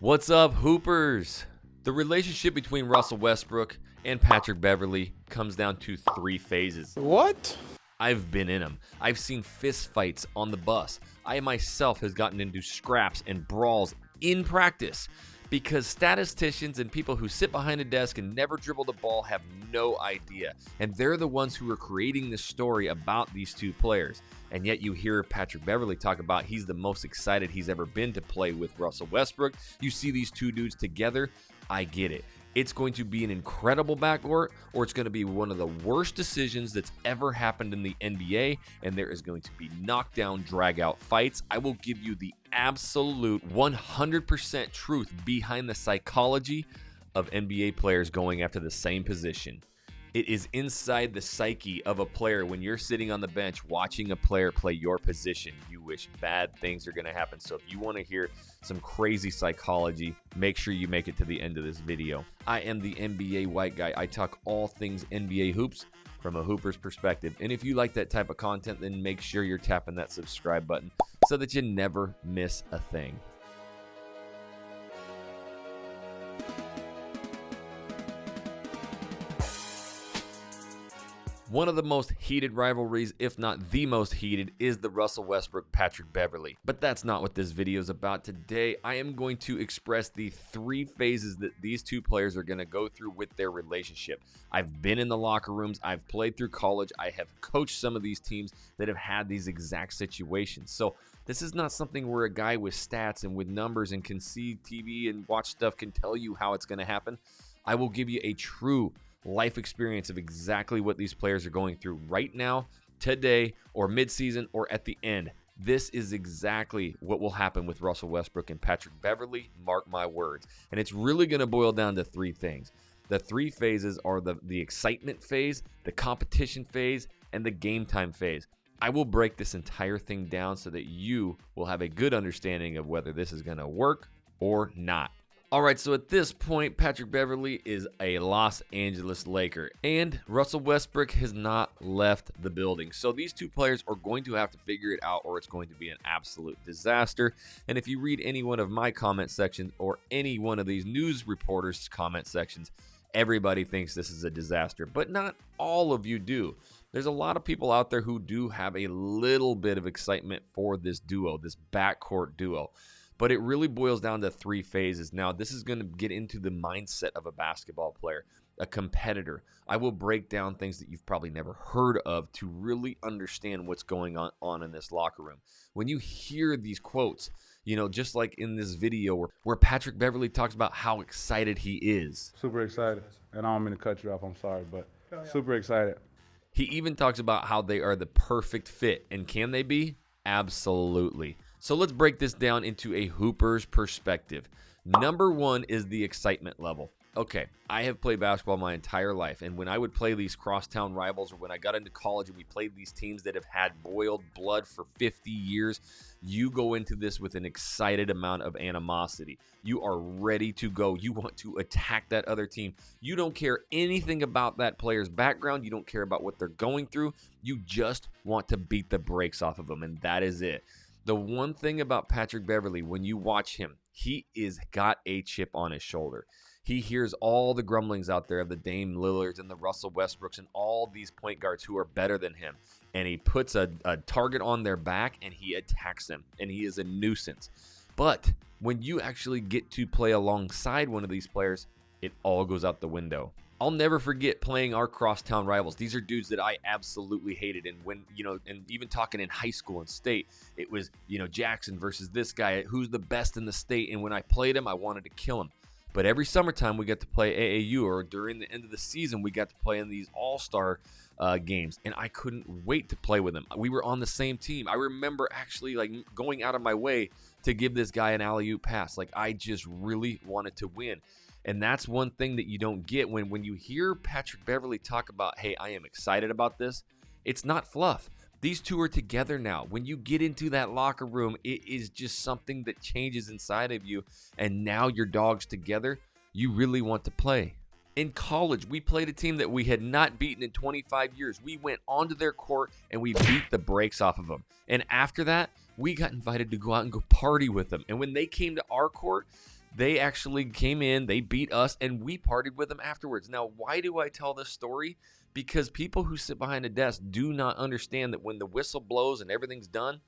What's up, Hoopers? The relationship between Russell Westbrook and Patrick Beverly comes down to three phases. What? I've been in them. I've seen fist fights on the bus. I myself has gotten into scraps and brawls in practice because statisticians and people who sit behind a desk and never dribble the ball have no idea. And they're the ones who are creating this story about these two players. And yet you hear Patrick Beverly talk about he's the most excited he's ever been to play with Russell Westbrook. You see these two dudes together, I get it. It's going to be an incredible backcourt, or it's going to be one of the worst decisions that's ever happened in the NBA, and there is going to be knockdown, drag-out fights. I will give you the absolute 100% truth behind the psychology of NBA players going after the same position. It is inside the psyche of a player when you're sitting on the bench watching a player play your position. You wish bad things are going to happen. So if you want to hear some crazy psychology, make sure you make it to the end of this video. I am the NBA white guy. I talk all things NBA hoops from a hooper's perspective. And if you like that type of content, then make sure you're tapping that subscribe button so that you never miss a thing. One of the most heated rivalries, if not the most heated, is the Russell Westbrook-Patrick Beverly. But that's not what this video is about. Today, I am going to express the three phases that these two players are going to go through with their relationship. I've been in the locker rooms. I've played through college. I have coached some of these teams that have had these exact situations. So this is not something where a guy with stats and with numbers and can see TV and watch stuff can tell you how it's going to happen. I will give you a true life experience of exactly what these players are going through right now, today, or midseason, or at the end. This is exactly what will happen with Russell Westbrook and Patrick Beverly. Mark my words. And it's really going to boil down to three things. The three phases are the excitement phase, the competition phase, and the game time phase. I will break this entire thing down so that you will have a good understanding of whether this is going to work or not. All right, so at this point, Patrick Beverly is a Los Angeles Laker, and Russell Westbrook has not left the building. So these two players are going to have to figure it out, or it's going to be an absolute disaster. And if you read any one of my comment sections or any one of these news reporters' comment sections, everybody thinks this is a disaster, but not all of you do. There's a lot of people out there who do have a little bit of excitement for this duo, this backcourt duo. But it really boils down to three phases. Now, this is going to get into the mindset of a basketball player, a competitor. I will break down things that you've probably never heard of to really understand what's going on in this locker room. When you hear these quotes, you know, just like in this video where Patrick Beverly talks about how excited he is. Super excited. And I don't mean to cut you off, I'm sorry, but super excited. He even talks about how they are the perfect fit. And can they be? Absolutely. So let's break this down into a hooper's perspective. Number one is the excitement level. Okay, I have played basketball my entire life, and when I would play these crosstown rivals, or when I got into college and we played these teams that have had boiled blood for 50 years, you go into this with an excited amount of animosity. You are ready to go. You want to attack that other team. You don't care anything about that player's background. You don't care about what they're going through. You just want to beat the brakes off of them, and that is it. The one thing about Patrick Beverly, when you watch him, he is got a chip on his shoulder. He hears all the grumblings out there of the Dame Lillards and the Russell Westbrooks and all these point guards who are better than him. And he puts a target on their back and he attacks them. And he is a nuisance. But when you actually get to play alongside one of these players, it all goes out the window. I'll never forget playing our crosstown rivals. These are dudes that I absolutely hated. And when, you know, and even talking in high school and state, it was, you know, Jackson versus this guy, who's the best in the state. And when I played him, I wanted to kill him. But every summertime we got to play AAU, or during the end of the season, we got to play in these all-star games. And I couldn't wait to play with him. We were on the same team. I remember actually like going out of my way to give this guy an alley-oop pass. Like I just really wanted to win. And that's one thing that you don't get when you hear Patrick Beverly talk about, hey, I am excited about this. It's not fluff. These two are together now. When you get into that locker room, it is just something that changes inside of you. And now your dogs together, you really want to play. In college, we played a team that we had not beaten in 25 years. We went onto their court and we beat the brakes off of them. And after that, we got invited to go out and go party with them. And when they came to our court, They actually came in, they beat us, and we partied with them afterwards. Now, why do I tell this story? Because people who sit behind a desk do not understand that when the whistle blows and everything's done,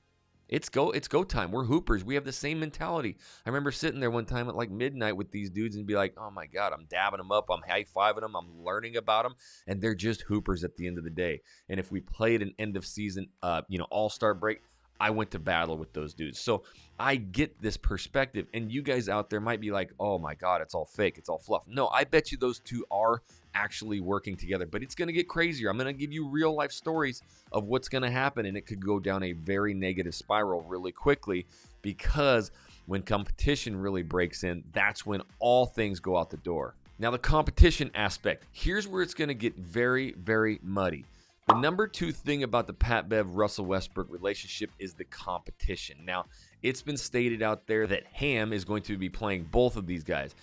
it's go time. We're hoopers. We have the same mentality. I remember sitting there one time at like midnight with these dudes and be like, oh my God, I'm dabbing them up. I'm high-fiving them. I'm learning about them. And they're just hoopers at the end of the day. And if we played an end of season, all-star break, I went to battle with those dudes. So I get this perspective. And you guys out there might be like, oh my God, it's all fake. It's all fluff. No, I bet you those two are actually working together, but it's going to get crazier. I'm going to give you real life stories of what's going to happen, and it could go down a very negative spiral really quickly, because when competition really breaks in, that's when all things go out the door. Now, the competition aspect, here's where it's going to get very, very muddy. The number two thing about the Pat Bev Russell Westbrook relationship is the competition. Now, it's been stated out there that Ham is going to be playing both of these guys.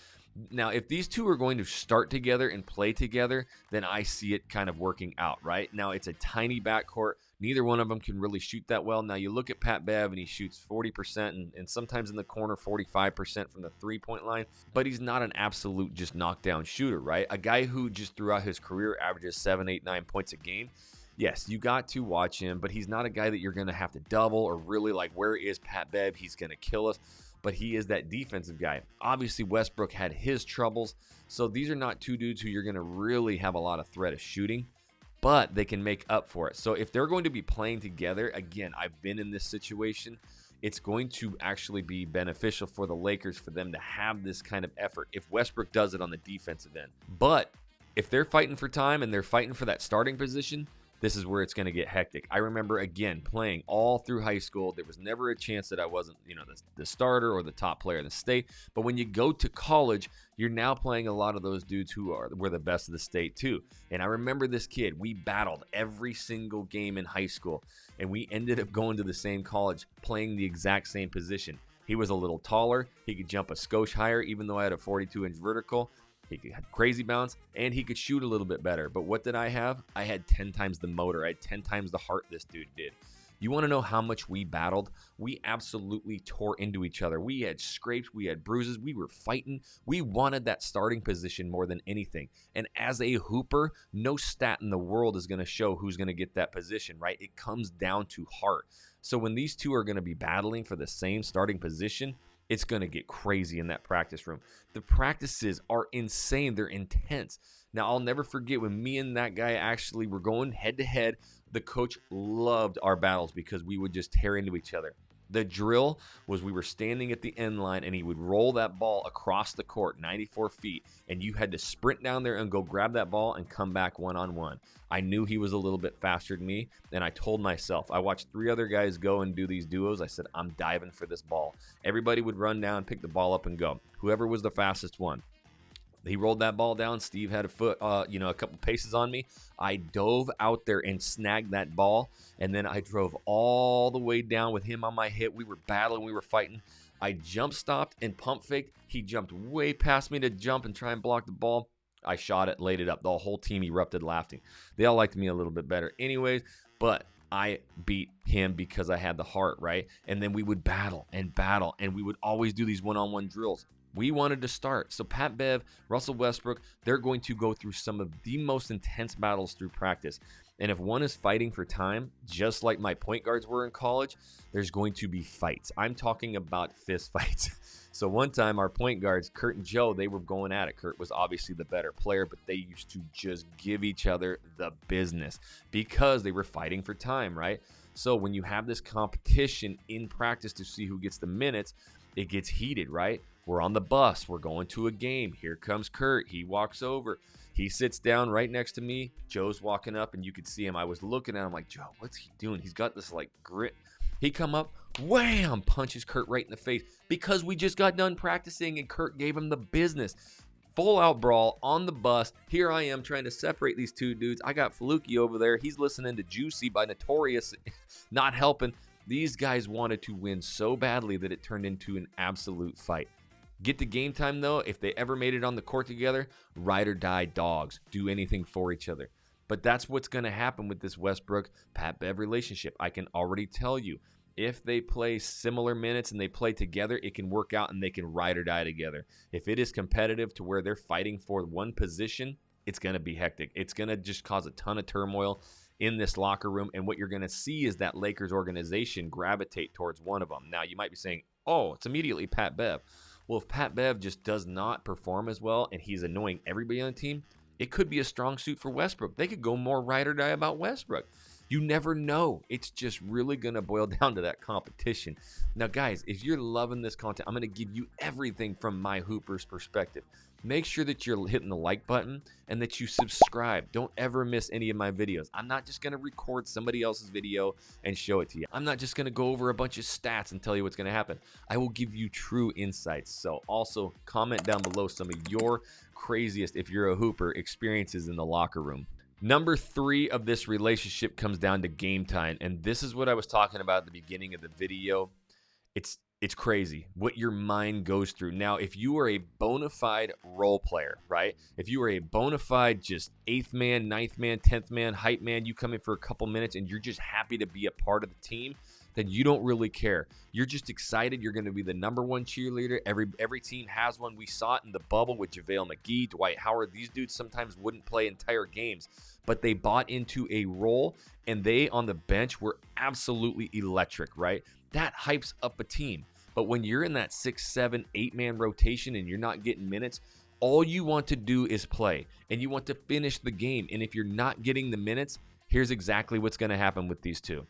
Now, if these two are going to start together and play together, then I see it kind of working out, right? Now, it's a tiny backcourt. Neither one of them can really shoot that well. Now, you look at Pat Bev, and he shoots 40% and sometimes in the corner 45% from the three-point line, but he's not an absolute just knockdown shooter, right? A guy who just throughout his career averages 7, 8, 9 points a game. Yes, you got to watch him, but he's not a guy that you're going to have to double or really like, where is Pat Bev? He's going to kill us. But he is that defensive guy. Obviously, Westbrook had his troubles, so these are not two dudes who you're going to really have a lot of threat of shooting, but they can make up for it. So if they're going to be playing together, again, I've been in this situation, it's going to actually be beneficial for the Lakers for them to have this kind of effort if Westbrook does it on the defensive end. But if they're fighting for time and they're fighting for that starting position, this is where it's going to get hectic. I remember, again, playing all through high school. There was never a chance that I wasn't, the starter or the top player in the state. But when you go to college, you're now playing a lot of those dudes who were the best of the state too. And I remember this kid. We battled every single game in high school, and we ended up going to the same college, playing the exact same position. He was a little taller. He could jump a skosh higher, even though I had a 42-inch vertical. He had crazy bounce, and he could shoot a little bit better. But what did I have? I had 10 times the motor. I had 10 times the heart this dude did. You want to know how much we battled? We absolutely tore into each other. We had scrapes. We had bruises. We were fighting. We wanted that starting position more than anything. And as a hooper, no stat in the world is going to show who's going to get that position, right? It comes down to heart. So when these two are going to be battling for the same starting position, it's going to get crazy in that practice room. The practices are insane. They're intense. Now, I'll never forget when me and that guy actually were going head-to-head. The coach loved our battles because we would just tear into each other. The drill was we were standing at the end line, and he would roll that ball across the court 94 feet, and you had to sprint down there and go grab that ball and come back one-on-one. I knew he was a little bit faster than me, and I told myself, I watched 3 other guys go and do these duos. I said, I'm diving for this ball. Everybody would run down, pick the ball up, and go. Whoever was the fastest one. He rolled that ball down. Steve had a foot, a couple paces on me. I dove out there and snagged that ball, and then I drove all the way down with him on my hip. We were battling. We were fighting. I jump stopped and pump faked. He jumped way past me to jump and try and block the ball. I shot it, laid it up. The whole team erupted laughing. They all liked me a little bit better anyways, but I beat him because I had the heart, right? And then we would battle, and we would always do these one-on-one drills. We wanted to start. So Pat Bev, Russell Westbrook, they're going to go through some of the most intense battles through practice. And if one is fighting for time, just like my point guards were in college, there's going to be fights. I'm talking about fist fights. So one time our point guards, Kurt and Joe, they were going at it. Kurt was obviously the better player, but they used to just give each other the business because they were fighting for time, right? So when you have this competition in practice to see who gets the minutes, it gets heated, right? We're on the bus. We're going to a game. Here comes Kurt. He walks over. He sits down right next to me. Joe's walking up, and you could see him. I was looking at him like, Joe, what's he doing? He's got this, like, grit. He come up, wham, punches Kurt right in the face because we just got done practicing, and Kurt gave him the business. Full-out brawl on the bus. Here I am trying to separate these two dudes. I got Fluky over there. He's listening to Juicy by Notorious, not helping. These guys wanted to win so badly that it turned into an absolute fight. Get to game time, though, if they ever made it on the court together, ride or die dogs. Do anything for each other. But that's what's going to happen with this Westbrook-Pat Bev relationship. I can already tell you. If they play similar minutes and they play together, it can work out and they can ride or die together. If it is competitive to where they're fighting for one position, it's going to be hectic. It's going to just cause a ton of turmoil in this locker room. And what you're going to see is that Lakers organization gravitate towards one of them. Now, you might be saying, oh, it's immediately Pat Bev. Well, if Pat Bev just does not perform as well and he's annoying everybody on the team, it could be a strong suit for Westbrook. They could go more ride or die about Westbrook. You never know. It's just really going to boil down to that competition. Now, guys, if you're loving this content, I'm going to give you everything from my Hoopers perspective. Make sure that you're hitting the like button and that you subscribe. Don't ever miss any of my videos. I'm not just going to record somebody else's video and show it to you. I'm not just going to go over a bunch of stats and tell you what's going to happen. I will give you true insights. So also comment down below some of your craziest, if you're a hooper, experiences in the locker room. Number 3 of this relationship comes down to game time. And this is what I was talking about at the beginning of the video. It's crazy what your mind goes through. Now, if you are a bona fide role player, right? If you are a bona fide just 8th man, 9th man, 10th man, hype man, you come in for a couple minutes and you're just happy to be a part of the team, then you don't really care. You're just excited. You're going to be the #1 cheerleader. Every team has one. We saw it in the bubble with JaVale McGee, Dwight Howard. These dudes sometimes wouldn't play entire games, but they bought into a role, and they on the bench were absolutely electric, right? That hypes up a team. But when you're in that 6, 7, 8-man rotation and you're not getting minutes, all you want to do is play, and you want to finish the game. And if you're not getting the minutes, here's exactly what's going to happen with these two.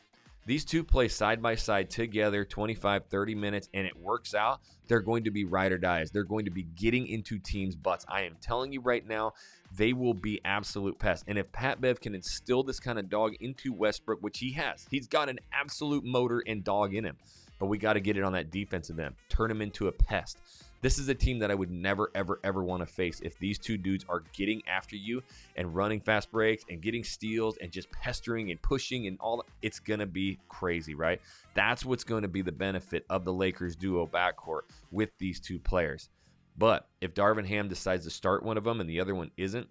These two play side by side together 25, 30 minutes, and it works out. They're going to be ride or dies. They're going to be getting into teams' butts. I am telling you right now, they will be absolute pests. And if Pat Bev can instill this kind of dog into Westbrook, which he has, he's got an absolute motor and dog in him. But we got to get it on that defensive end. Turn him into a pest. This is a team that I would never, ever, ever want to face if these two dudes are getting after you and running fast breaks and getting steals and just pestering and pushing and all that. It's going to be crazy, right? That's what's going to be the benefit of the Lakers duo backcourt with these two players. But if Darvin Ham decides to start one of them and the other one isn't,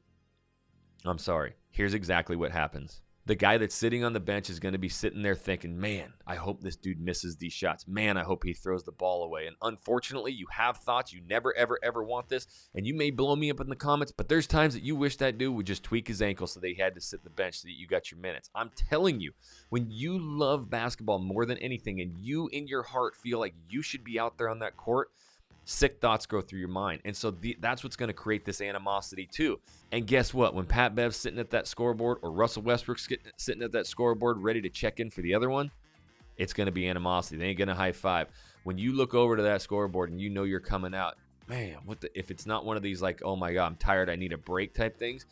I'm sorry. Here's exactly what happens. The guy that's sitting on the bench is going to be sitting there thinking, man, I hope this dude misses these shots. Man, I hope he throws the ball away. And unfortunately, you have thoughts. You never, ever, ever want this. And you may blow me up in the comments, but there's times that you wish that dude would just tweak his ankle so they had to sit the bench so that you got your minutes. I'm telling you, when you love basketball more than anything and you in your heart feel like you should be out there on that court, sick thoughts go through your mind. And so that's what's going to create this animosity too. And guess what? When Pat Bev's sitting at that scoreboard or Russell Westbrook's sitting at that scoreboard ready to check in for the other one, it's going to be animosity. They ain't going to high five. When you look over to that scoreboard and you know you're coming out, man, if it's not one of these like, oh my God, I'm tired, I need a break type things,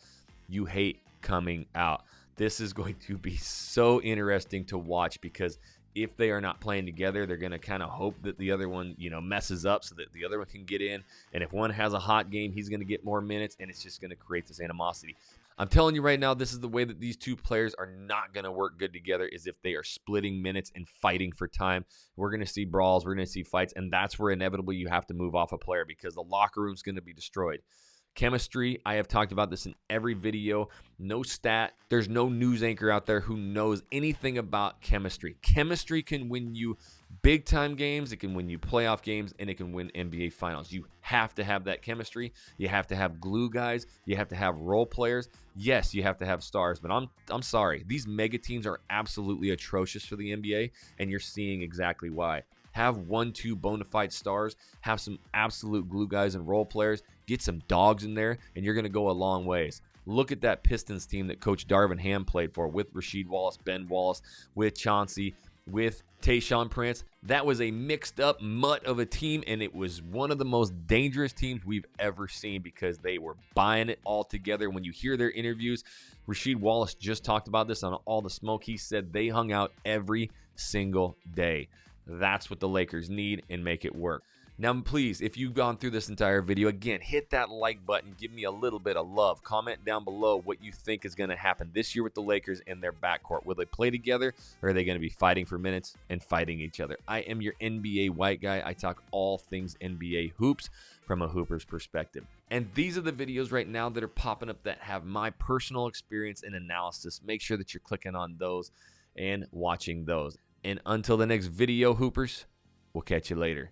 you hate coming out. This is going to be so interesting to watch because if they are not playing together, they're going to kind of hope that the other one, messes up so that the other one can get in. And if one has a hot game, he's going to get more minutes, and it's just going to create this animosity. I'm telling you right now, this is the way that these two players are not going to work good together, is if they are splitting minutes and fighting for time. We're going to see brawls, we're going to see fights, and that's where inevitably you have to move off a player because the locker room's going to be destroyed. Chemistry, I have talked about this in every video. No stat. There's no news anchor out there who knows anything about chemistry. Chemistry can win you big time games. It can win you playoff games, and it can win NBA finals. You have to have that chemistry. You have to have glue guys. You have to have role players. Yes, you have to have stars, but I'm sorry. These mega teams are absolutely atrocious for the NBA, and you're seeing exactly why. Have 1-2 bona fide stars, have some absolute glue guys and role players, get some dogs in there, and you're going to go a long ways. Look at that Pistons team that Coach Darvin Ham played for with Rasheed Wallace, Ben Wallace, with Chauncey, with Tayshaun Prince. That was a mixed up mutt of a team, and it was one of the most dangerous teams we've ever seen because they were buying it all together. When you hear their interviews, Rasheed Wallace just talked about this on All the Smoke. He said they hung out every single day. That's what the Lakers need, and make it work. Now, please, if you've gone through this entire video, again, hit that like button. Give me a little bit of love. Comment down below what you think is going to happen this year with the Lakers and their backcourt. Will they play together, or are they going to be fighting for minutes and fighting each other? I am your NBA white guy. I talk all things NBA hoops from a hooper's perspective. And these are the videos right now that are popping up that have my personal experience and analysis. Make sure that you're clicking on those and watching those. And until the next video, Hoopers, we'll catch you later.